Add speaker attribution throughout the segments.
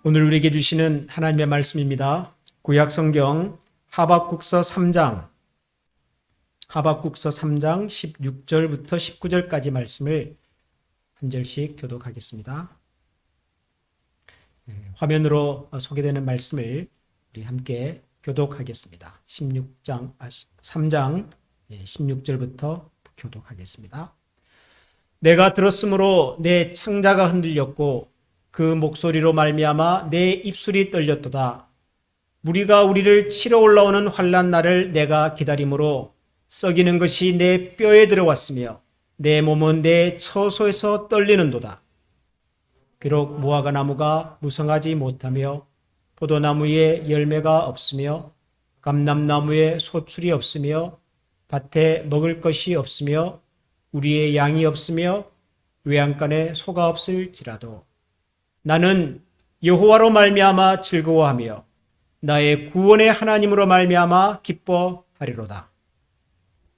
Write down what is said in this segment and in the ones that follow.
Speaker 1: 오늘 우리에게 주시는 하나님의 말씀입니다. 구약성경 하박국서 3장 16절부터 19절까지 말씀을 한 절씩 교독하겠습니다. 화면으로 소개되는 말씀을 우리 함께 교독하겠습니다. 3장 16절부터 교독하겠습니다. 내가 들었으므로 내 창자가 흔들렸고 그 목소리로 말미암아 내 입술이 떨렸도다. 무리가 우리를 치러 올라오는 환난 날을 내가 기다림으로 썩이는 것이 내 뼈에 들어왔으며 내 몸은 내 처소에서 떨리는도다. 비록 무화과 나무가 무성하지 못하며 포도나무에 열매가 없으며 감람나무에 소출이 없으며 밭에 먹을 것이 없으며 우리의 양이 없으며 외양간에 소가 없을지라도 나는 여호와로 말미암아 즐거워하며 나의 구원의 하나님으로 말미암아 기뻐하리로다.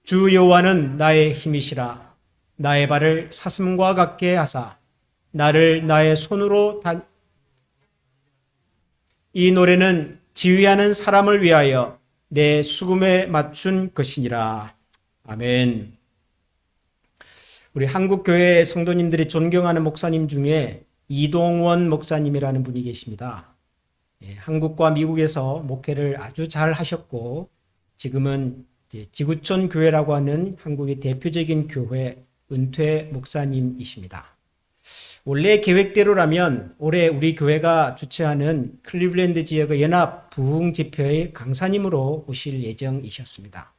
Speaker 1: 주 여호와는 나의 힘이시라. 나의 발을 사슴과 같게 하사 나를 나의 손으로 이 노래는 지휘하는 사람을 위하여 내 수금에 맞춘 것이니라. 아멘. 우리 한국교회 성도님들이 존경하는 목사님 중에 이동원 목사님이라는 분이 계십니다. 한국과 미국에서 목회를 아주 잘 하셨고 지금은 지구촌 교회라고 하는 한국의 대표적인 교회 은퇴 목사님이십니다. 원래 계획대로라면 올해 우리 교회가 주최하는 클리블랜드 지역의 연합 부흥 집회의 강사님으로 오실 예정이셨습니다.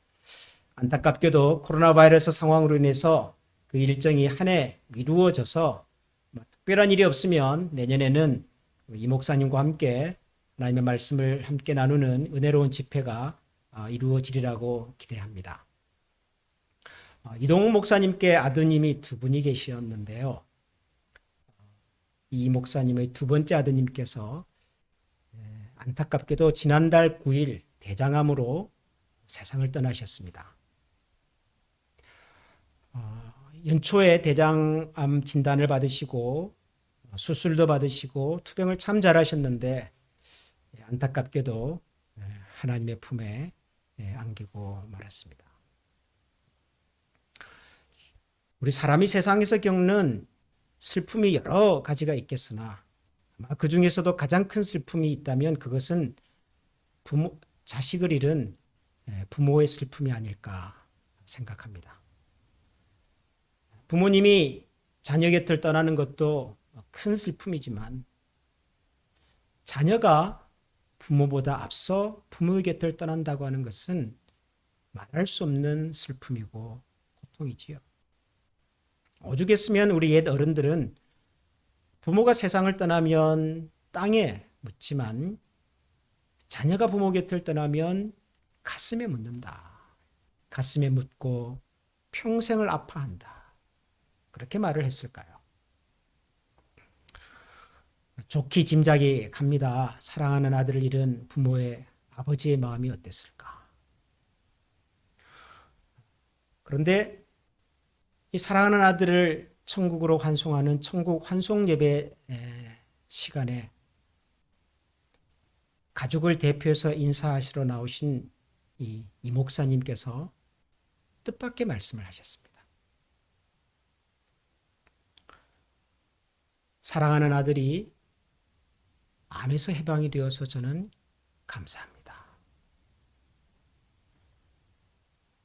Speaker 1: 안타깝게도 코로나 바이러스 상황으로 인해서 그 일정이 한 해 미루어져서 특별한 일이 없으면 내년에는 이 목사님과 함께 하나님의 말씀을 함께 나누는 은혜로운 집회가 이루어지리라고 기대합니다. 이동욱 목사님께 아드님이 두 분이 계셨는데요. 이 목사님의 두 번째 아드님께서 안타깝게도 지난달 9일 대장암으로 세상을 떠나셨습니다. 연초에 대장암 진단을 받으시고 수술도 받으시고 투병을 참 잘하셨는데 안타깝게도 하나님의 품에 안기고 말았습니다. 우리 사람이 세상에서 겪는 슬픔이 여러 가지가 있겠으나 아마 그 중에서도 가장 큰 슬픔이 있다면 그것은 자식을 잃은 부모의 슬픔이 아닐까 생각합니다. 부모님이 자녀 곁을 떠나는 것도 큰 슬픔이지만 자녀가 부모보다 앞서 부모의 곁을 떠난다고 하는 것은 말할 수 없는 슬픔이고 고통이지요. 오죽했으면 우리 옛 어른들은 부모가 세상을 떠나면 땅에 묻지만 자녀가 부모 곁을 떠나면 가슴에 묻는다. 가슴에 묻고 평생을 아파한다. 그렇게 말을 했을까요? 좋게 짐작이 갑니다. 사랑하는 아들을 잃은 부모의 아버지의 마음이 어땠을까? 그런데 이 사랑하는 아들을 천국으로 환송하는 천국 환송 예배 시간에 가족을 대표해서 인사하시러 나오신 이 목사님께서 뜻밖의 말씀을 하셨습니다. 사랑하는 아들이 암에서 해방이 되어서 저는 감사합니다.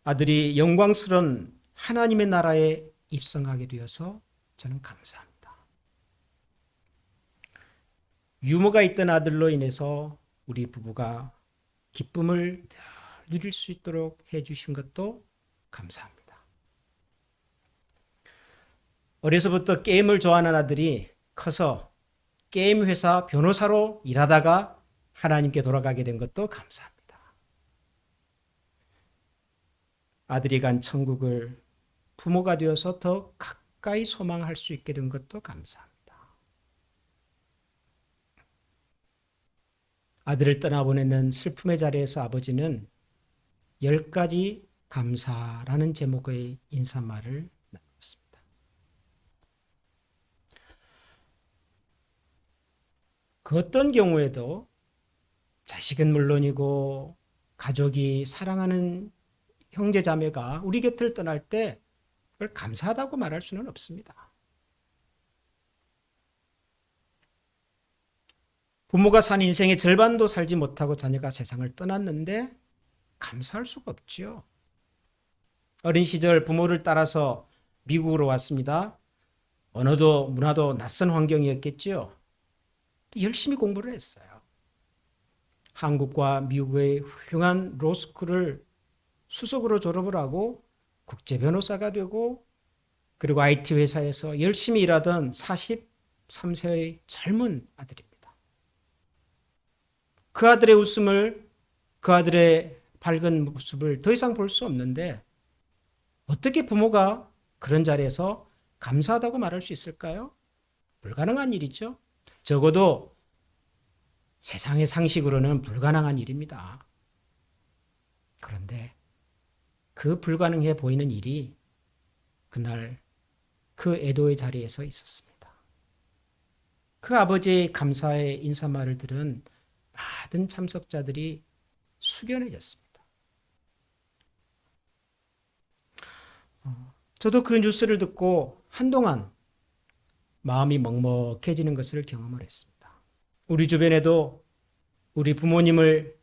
Speaker 1: 아들이 영광스러운 하나님의 나라에 입성하게 되어서 저는 감사합니다. 유머가 있던 아들로 인해서 우리 부부가 기쁨을 누릴 수 있도록 해주신 것도 감사합니다. 어려서부터 게임을 좋아하는 아들이 커서 게임 회사 변호사로 일하다가 하나님께 돌아가게 된 것도 감사합니다. 아들이 간 천국을 부모가 되어서 더 가까이 소망할 수 있게 된 것도 감사합니다. 아들을 떠나보내는 슬픔의 자리에서 아버지는 10가지 감사라는 제목의 인사말을 나눴습니다. 그 어떤 경우에도 자식은 물론이고 가족이 사랑하는 형제 자매가 우리 곁을 떠날 때 그걸 감사하다고 말할 수는 없습니다. 부모가 산 인생의 절반도 살지 못하고 자녀가 세상을 떠났는데 감사할 수가 없지요. 어린 시절 부모를 따라서 미국으로 왔습니다. 언어도 문화도 낯선 환경이었겠지요. 열심히 공부를 했어요. 한국과 미국의 훌륭한 로스쿨을 수석으로 졸업을 하고 국제 변호사가 되고 그리고 IT 회사에서 열심히 일하던 43세의 젊은 아들입니다. 그 아들의 웃음을, 그 아들의 밝은 모습을 더 이상 볼 수 없는데 어떻게 부모가 그런 자리에서 감사하다고 말할 수 있을까요? 불가능한 일이죠. 적어도 세상의 상식으로는 불가능한 일입니다. 그런데 그 불가능해 보이는 일이 그날 그 애도의 자리에서 있었습니다. 그 아버지의 감사의 인사말을 들은 많은 참석자들이 숙연해졌습니다. 저도 그 뉴스를 듣고 한동안 마음이 먹먹해지는 것을 경험을 했습니다. 우리 주변에도 우리 부모님을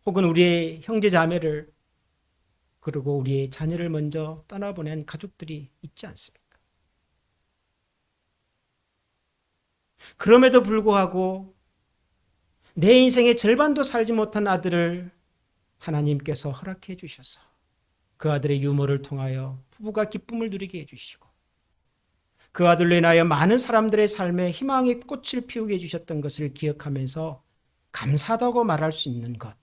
Speaker 1: 혹은 우리의 형제 자매를 그리고 우리의 자녀를 먼저 떠나보낸 가족들이 있지 않습니까? 그럼에도 불구하고 내 인생의 절반도 살지 못한 아들을 하나님께서 허락해 주셔서 그 아들의 유머를 통하여 부부가 기쁨을 누리게 해주시고 그 아들로 인하여 많은 사람들의 삶에 희망의 꽃을 피우게 해주셨던 것을 기억하면서 감사하다고 말할 수 있는 것,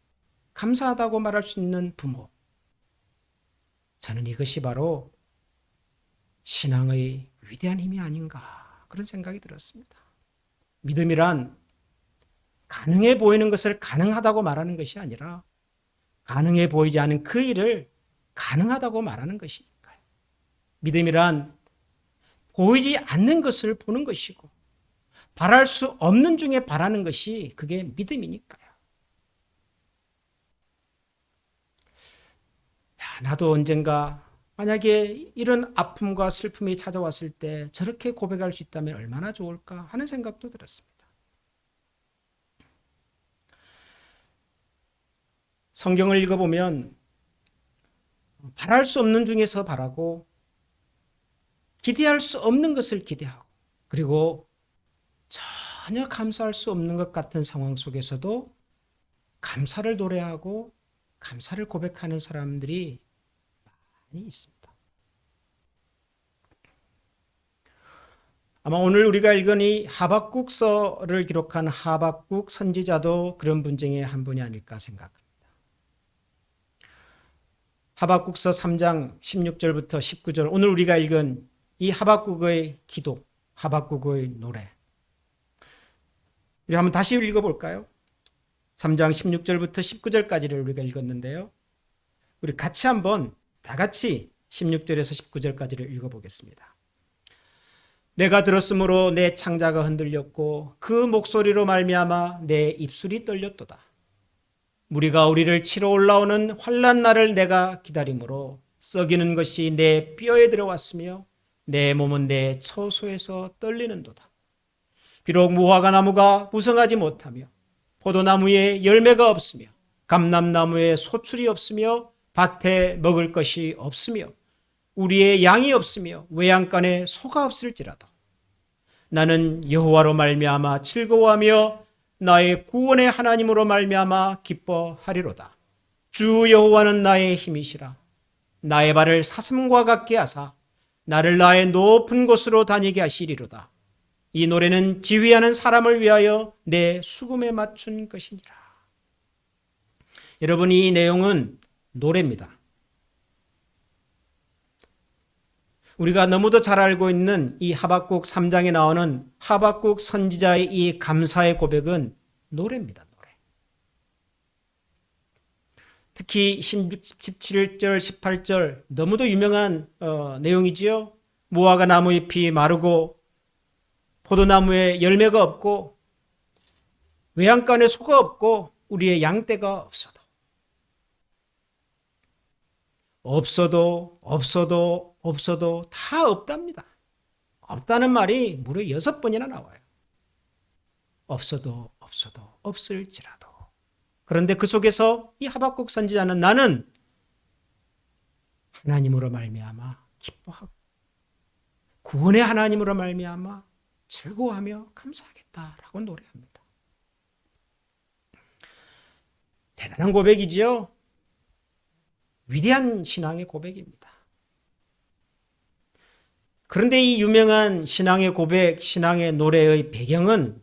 Speaker 1: 감사하다고 말할 수 있는 부모. 저는 이것이 바로 신앙의 위대한 힘이 아닌가 그런 생각이 들었습니다. 믿음이란 가능해 보이는 것을 가능하다고 말하는 것이 아니라 가능해 보이지 않은 그 일을 가능하다고 말하는 것이니까요. 믿음이란 보이지 않는 것을 보는 것이고 바랄 수 없는 중에 바라는 것이 그게 믿음이니까요. 나도 언젠가 만약에 이런 아픔과 슬픔이 찾아왔을 때 저렇게 고백할 수 있다면 얼마나 좋을까 하는 생각도 들었습니다. 성경을 읽어보면 바랄 수 없는 중에서 바라고 기대할 수 없는 것을 기대하고 그리고 전혀 감사할 수 없는 것 같은 상황 속에서도 감사를 노래하고 감사를 고백하는 사람들이 많이 있습니다. 아마 오늘 우리가 읽은 이 하박국서를 기록한 하박국 선지자도 그런 분 중에 한 분이 아닐까 생각합니다. 하박국서 3장 16절부터 19절 오늘 우리가 읽은 이 하박국의 기도, 하박국의 노래 우리 한번 다시 읽어볼까요? 3장 16절부터 19절까지를 우리가 읽었는데요. 우리 같이 한번 다 같이 16절에서 19절까지를 읽어보겠습니다. 내가 들었으므로 내 창자가 흔들렸고 그 목소리로 말미암아 내 입술이 떨렸도다. 무리가 우리를 치러 올라오는 환난 날을 내가 기다림으로 썩이는 것이 내 뼈에 들어왔으며 내 몸은 내 처소에서 떨리는도다. 비록 무화과 나무가 무성하지 못하며 포도나무에 열매가 없으며 감람나무에 소출이 없으며 밭에 먹을 것이 없으며 우리의 양이 없으며 외양간에 소가 없을지라도 나는 여호와로 말미암아 즐거워하며 나의 구원의 하나님으로 말미암아 기뻐하리로다. 주 여호와는 나의 힘이시라. 나의 발을 사슴과 같게 하사 나를 나의 높은 곳으로 다니게 하시리로다. 이 노래는 지휘하는 사람을 위하여 내 수금에 맞춘 것이니라. 여러분, 이 내용은 노래입니다. 우리가 너무도 잘 알고 있는 이 하박국 3장에 나오는 하박국 선지자의 이 감사의 고백은 노래입니다. 노래. 특히 17절, 18절 너무도 유명한 내용이지요. 무화과 나무 잎이 마르고 포도나무에 열매가 없고 외양간에 소가 없고 우리의 양떼가 없어도 다 없답니다. 없다는 말이 무려 6번이나 나와요. 없어도 없을지라도. 그런데 그 속에서 이 하박국 선지자는 나는 하나님으로 말미암아 기뻐하고 구원의 하나님으로 말미암아 즐거워하며 감사하겠다라고 노래합니다. 대단한 고백이지요. 위대한 신앙의 고백입니다. 그런데 이 유명한 신앙의 고백, 신앙의 노래의 배경은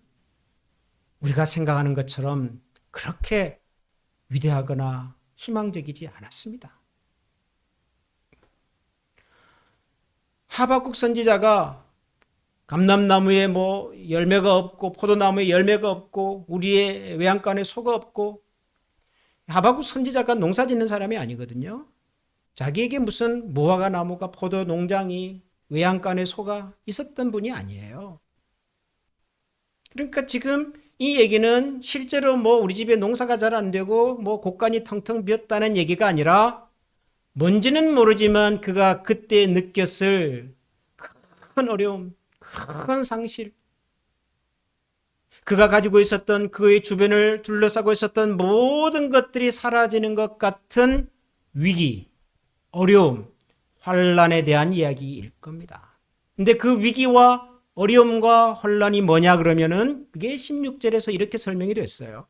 Speaker 1: 우리가 생각하는 것처럼 그렇게 위대하거나 희망적이지 않았습니다. 하박국 선지자가 감람나무에 열매가 없고 포도나무에 열매가 없고 우리의 외양간에 소가 없고, 하박국 선지자가 농사 짓는 사람이 아니거든요. 자기에게 무슨 무화과 나무가 포도 농장이 외양간에 소가 있었던 분이 아니에요. 그러니까 지금 이 얘기는 실제로 우리 집에 농사가 잘 안 되고 곡간이 텅텅 비었다는 얘기가 아니라 뭔지는 모르지만 그가 그때 느꼈을 큰 어려움, 큰 상실, 그가 가지고 있었던 그의 주변을 둘러싸고 있었던 모든 것들이 사라지는 것 같은 위기, 어려움, 환란에 대한 이야기일 겁니다. 근데 그 위기와 어려움과 혼란이 뭐냐 그러면은 그게 16절에서 이렇게 설명이 됐어요.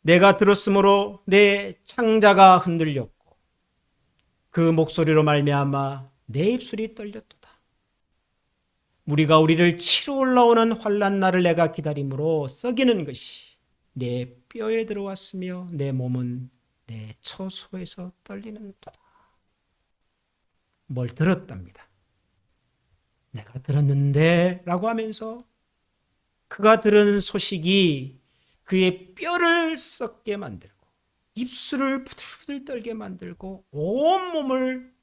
Speaker 1: 내가 들었으므로 내 창자가 흔들렸고 그 목소리로 말미암아 내 입술이 떨렸도다. 무리가 우리를 치러 올라오는 환난 날을 내가 기다림으로 썩이는 것이 내 뼈에 들어왔으며 내 몸은 내 처소에서 떨리는도다. 뭘 들었답니다. 내가 들었는데 라고 하면서 그가 들은 소식이 그의 뼈를 썩게 만들고 입술을 부들부들 떨게 만들고 온몸을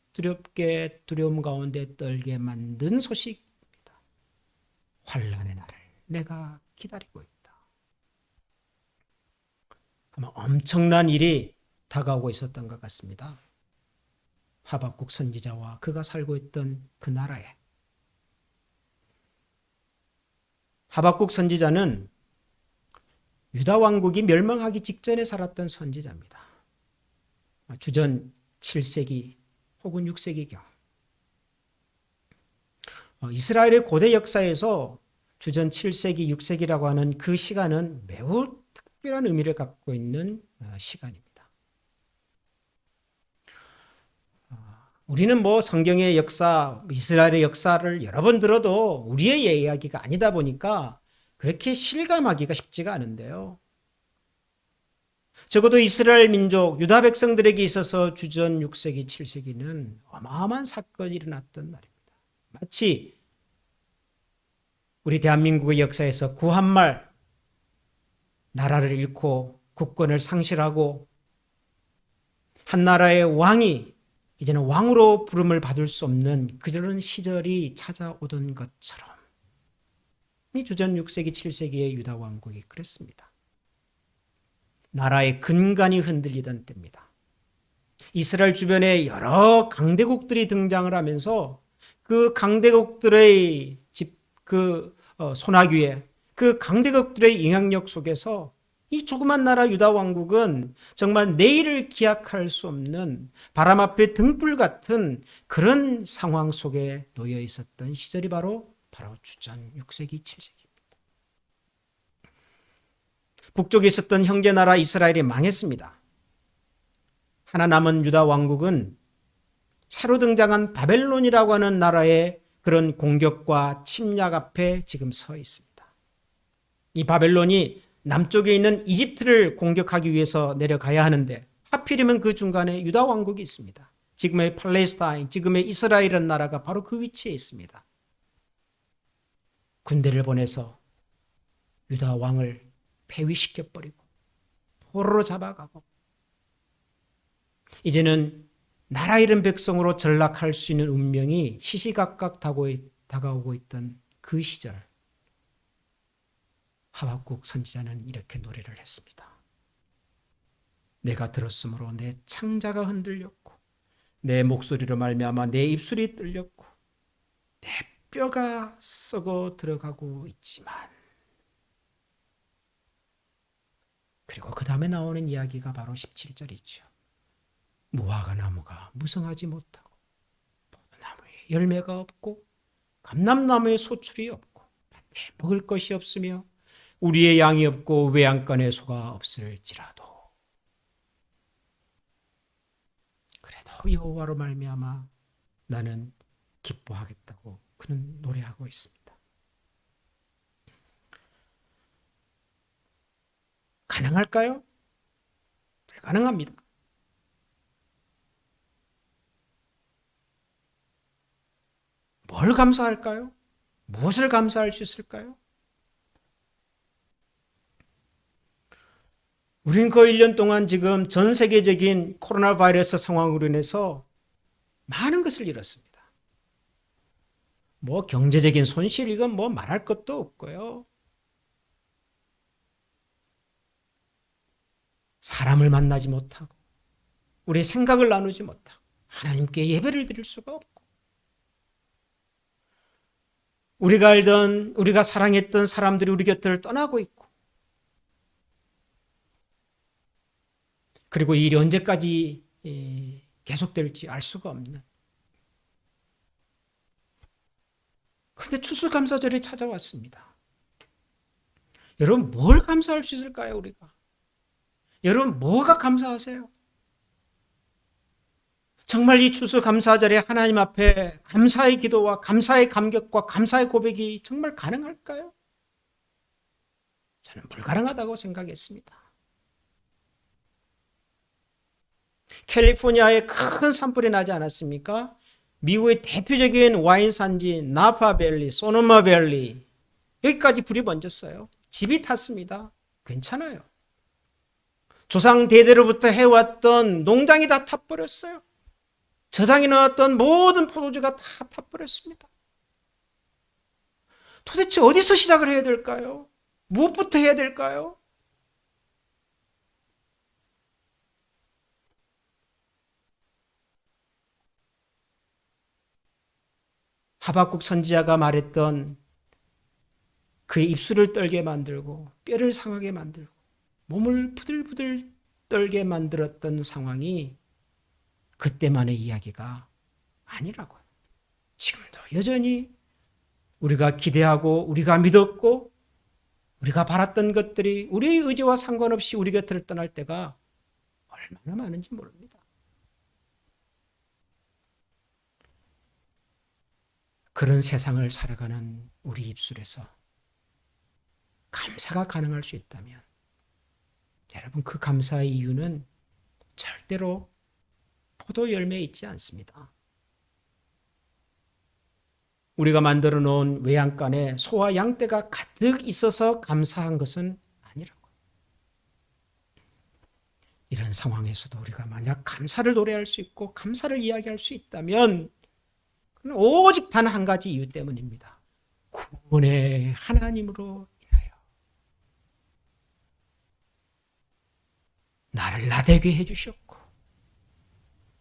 Speaker 1: 두려움 가운데 떨게 만든 소식입니다. 환난의 날을 내가 기다리고 있다. 아마 엄청난 일이 다가오고 있었던 것 같습니다. 하박국 선지자와 그가 살고 있던 그 나라에. 하박국 선지자는 유다 왕국이 멸망하기 직전에 살았던 선지자입니다. 주전 7세기 혹은 6세기경. 이스라엘의 고대 역사에서 주전 7세기, 6세기라고 하는 그 시간은 매우 특별한 의미를 갖고 있는 시간입니다. 우리는 성경의 역사, 이스라엘의 역사를 여러 번 들어도 우리의 이야기가 아니다 보니까 그렇게 실감하기가 쉽지가 않은데요. 적어도 이스라엘 민족, 유다 백성들에게 있어서 주전 6세기, 7세기는 어마어마한 사건이 일어났던 날입니다. 마치 우리 대한민국의 역사에서 구한말, 나라를 잃고 국권을 상실하고 한 나라의 왕이 이제는 왕으로 부름을 받을 수 없는 그런 시절이 찾아오던 것처럼 이 주전 6세기, 7세기의 유다 왕국이 그랬습니다. 나라의 근간이 흔들리던 때입니다. 이스라엘 주변에 여러 강대국들이 등장을 하면서 그 강대국들의 손아귀에 그 강대국들의 영향력 속에서 이 조그만 나라 유다 왕국은 정말 내일을 기약할 수 없는 바람 앞에 등불 같은 그런 상황 속에 놓여 있었던 시절이 바로 주전 6세기, 7세기입니다. 북쪽에 있었던 형제나라 이스라엘이 망했습니다. 하나 남은 유다 왕국은 새로 등장한 바벨론이라고 하는 나라의 그런 공격과 침략 앞에 지금 서 있습니다. 이 바벨론이 남쪽에 있는 이집트를 공격하기 위해서 내려가야 하는데 하필이면 그 중간에 유다 왕국이 있습니다. 지금의 팔레스타인, 지금의 이스라엘이라는 나라가 바로 그 위치에 있습니다. 군대를 보내서 유다 왕을 폐위시켜버리고 포로로 잡아가고 이제는 나라 잃은 백성으로 전락할 수 있는 운명이 시시각각 다가오고 있던 그 시절 하박국 선지자는 이렇게 노래를 했습니다. 내가 들었으므로 내 창자가 흔들렸고 내 목소리로 말미암아 내 입술이 떨렸고 내 뼈가 썩어 들어가고 있지만, 그리고 그 다음에 나오는 이야기가 바로 17절이죠. 무화과 나무가 무성하지 못하고 포도나무에 열매가 없고 감람나무에 소출이 없고 밭에 먹을 것이 없으며 우리의 양이 없고 외양간에 소가 없을지라도 그래도 여호와로 말미암아 나는 기뻐하겠다고 그는 노래하고 있습니다. 가능할까요? 불가능합니다. 뭘 감사할까요? 무엇을 감사할 수 있을까요? 우리는 그 1년 동안 지금 전 세계적인 코로나 바이러스 상황으로 인해서 많은 것을 잃었습니다. 뭐 경제적인 손실, 이건 뭐 말할 것도 없고요. 사람을 만나지 못하고 우리의 생각을 나누지 못하고 하나님께 예배를 드릴 수가 없고 우리가 알던, 우리가 사랑했던 사람들이 우리 곁을 떠나고 있고, 그리고 이 일이 언제까지 계속될지 알 수가 없는, 그런데 추수감사절이 찾아왔습니다. 여러분, 뭘 감사할 수 있을까요, 우리가? 여러분, 뭐가 감사하세요? 정말 이 추수감사절에 하나님 앞에 감사의 기도와 감사의 감격과 감사의 고백이 정말 가능할까요? 저는 불가능하다고 생각했습니다. 캘리포니아에 큰 산불이 나지 않았습니까? 미국의 대표적인 와인 산지 나파밸리, 소노마밸리, 여기까지 불이 번졌어요. 집이 탔습니다. 괜찮아요. 조상 대대로부터 해왔던 농장이 다 타버렸어요. 저장해 놓았던 모든 포도주가 다 타버렸습니다. 도대체 어디서 시작을 해야 될까요? 무엇부터 해야 될까요? 하박국 선지자가 말했던 그의 입술을 떨게 만들고 뼈를 상하게 만들고 몸을 부들부들 떨게 만들었던 상황이 그때만의 이야기가 아니라고요. 지금도 여전히 우리가 기대하고 우리가 믿었고 우리가 바랐던 것들이 우리의 의지와 상관없이 우리 곁을 떠날 때가 얼마나 많은지 모릅니다. 그런 세상을 살아가는 우리 입술에서 감사가 가능할 수 있다면, 여러분, 그 감사의 이유는 절대로 포도 열매에 있지 않습니다. 우리가 만들어 놓은 외양간에 소와 양떼가 가득 있어서 감사한 것은 아니라고. 이런 상황에서도 우리가 만약 감사를 노래할 수 있고 감사를 이야기할 수 있다면 그건 오직 단 한 가지 이유 때문입니다. 구원의 하나님으로 인하여 나를 나되게 해주셨고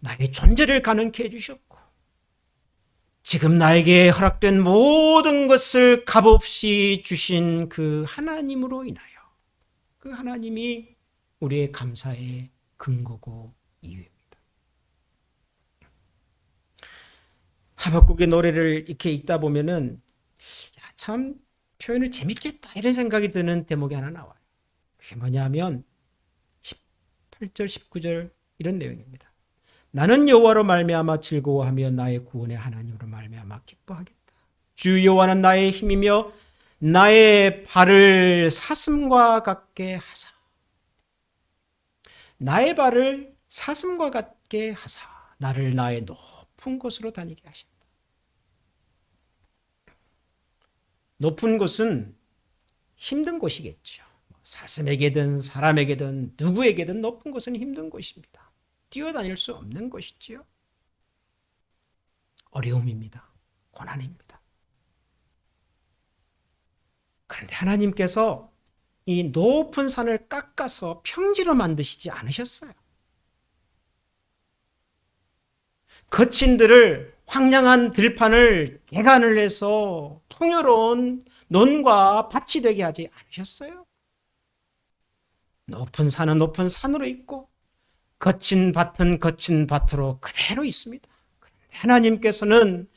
Speaker 1: 나의 존재를 가능케 해주셨고 지금 나에게 허락된 모든 것을 값없이 주신 그 하나님으로 인하여, 그 하나님이 우리의 감사의 근거고 이유입니다. 하박국의 노래를 이렇게 읽다 보면은 참 표현을 재밌겠다 이런 생각이 드는 대목이 하나 나와요. 그게 뭐냐면 18절 19절 이런 내용입니다. 나는 여호와로 말미암아 즐거워하며 나의 구원의 하나님으로 말미암아 기뻐하겠다. 주 여호와는 나의 힘이며 나의 발을 사슴과 같게 하사. 나의 발을 사슴과 같게 하사. 나를 나의 높은 곳으로 다니게 하신다. 높은 곳은 힘든 곳이겠죠. 사슴에게든 사람에게든 누구에게든 높은 곳은 힘든 곳입니다. 뛰어다닐 수 없는 것이지요. 어려움입니다. 고난입니다. 그런데 하나님께서 이 높은 산을 깎아서 평지로 만드시지 않으셨어요. 거친들을 황량한 들판을 개간을 해서 풍요로운 논과 밭이 되게 하지 않으셨어요. 높은 산은 높은 산으로 있고 거친 밭은 거친 밭으로 그대로 있습니다. 그런데 하나님께서는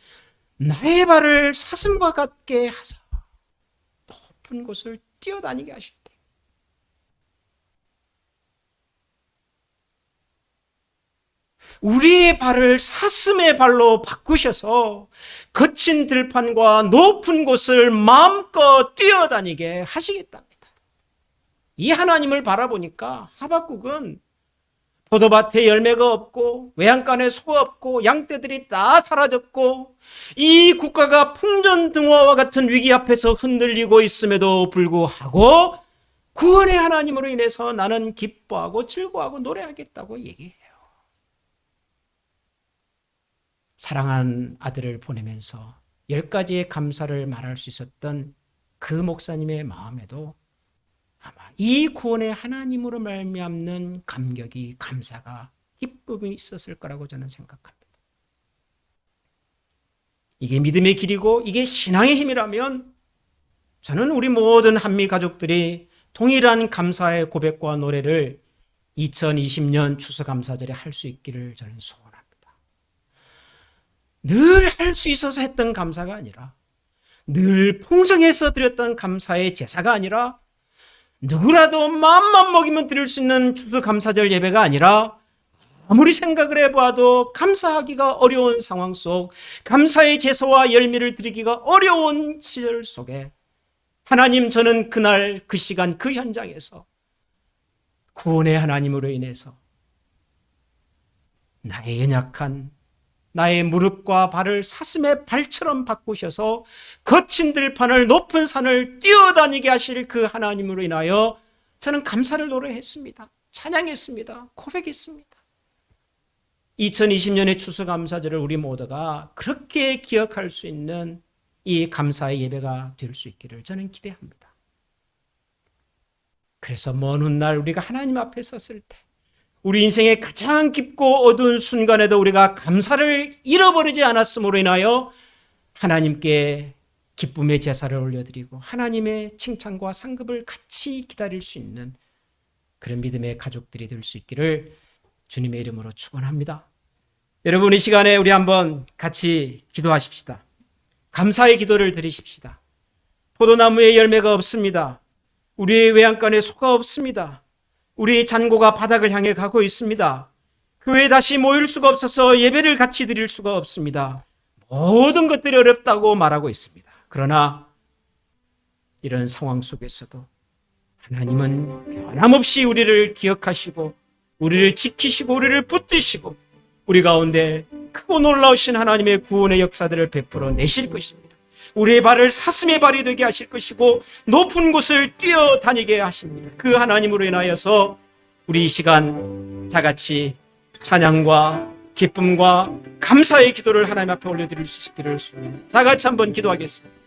Speaker 1: 나의 발을 사슴과 같게 하사 높은 곳을 뛰어다니게 하실 때 우리의 발을 사슴의 발로 바꾸셔서 거친 들판과 높은 곳을 마음껏 뛰어다니게 하시겠답니다. 이 하나님을 바라보니까 하박국은 포도밭에 열매가 없고 외양간에 소가 없고 양떼들이 다 사라졌고 이 국가가 풍전등화와 같은 위기 앞에서 흔들리고 있음에도 불구하고 구원의 하나님으로 인해서 나는 기뻐하고 즐거워하고 노래하겠다고 얘기해요. 사랑하는 아들을 보내면서 10가지의 감사를 말할 수 있었던 그 목사님의 마음에도 아마 이 구원의 하나님으로 말미암는 감격이, 감사가, 기쁨이 있었을 거라고 저는 생각합니다. 이게 믿음의 길이고 이게 신앙의 힘이라면 저는 우리 모든 한미 가족들이 동일한 감사의 고백과 노래를 2020년 추수감사절에 할 수 있기를 저는 소원합니다. 늘 할 수 있어서 했던 감사가 아니라, 늘 풍성해서 드렸던 감사의 제사가 아니라, 누구라도 마음만 먹이면 드릴 수 있는 추수감사절 예배가 아니라, 아무리 생각을 해봐도 감사하기가 어려운 상황 속, 감사의 제사와 열매를 드리기가 어려운 시절 속에 하나님, 저는 그날 그 시간 그 현장에서 구원의 하나님으로 인해서 나의 연약한, 나의 무릎과 발을 사슴의 발처럼 바꾸셔서 거친 들판을 높은 산을 뛰어다니게 하실 그 하나님으로 인하여 저는 감사를 노래했습니다. 찬양했습니다. 고백했습니다. 2020년의 추수감사절을 우리 모두가 그렇게 기억할 수 있는 이 감사의 예배가 될 수 있기를 저는 기대합니다. 그래서 먼 훗날 우리가 하나님 앞에 섰을 때 우리 인생의 가장 깊고 어두운 순간에도 우리가 감사를 잃어버리지 않았음으로 인하여 하나님께 기쁨의 제사를 올려드리고 하나님의 칭찬과 상급을 같이 기다릴 수 있는 그런 믿음의 가족들이 될 수 있기를 주님의 이름으로 축원합니다. 여러분, 이 시간에 우리 한번 같이 기도하십시다. 감사의 기도를 드리십시다. 포도나무에 열매가 없습니다. 우리의 외양간에 소가 없습니다. 우리 잔고가 바닥을 향해 가고 있습니다. 교회에 다시 모일 수가 없어서 예배를 같이 드릴 수가 없습니다. 모든 것들이 어렵다고 말하고 있습니다. 그러나 이런 상황 속에서도 하나님은 변함없이 우리를 기억하시고 우리를 지키시고 우리를 붙드시고 우리 가운데 크고 놀라우신 하나님의 구원의 역사들을 베풀어 내실 것입니다. 우리의 발을 사슴의 발이 되게 하실 것이고 높은 곳을 뛰어다니게 하십니다. 그 하나님으로 인하여서 우리 이 시간 다 같이 찬양과 기쁨과 감사의 기도를 하나님 앞에 올려드릴 수 있기를 소원합니다. 다 같이 한번 기도하겠습니다.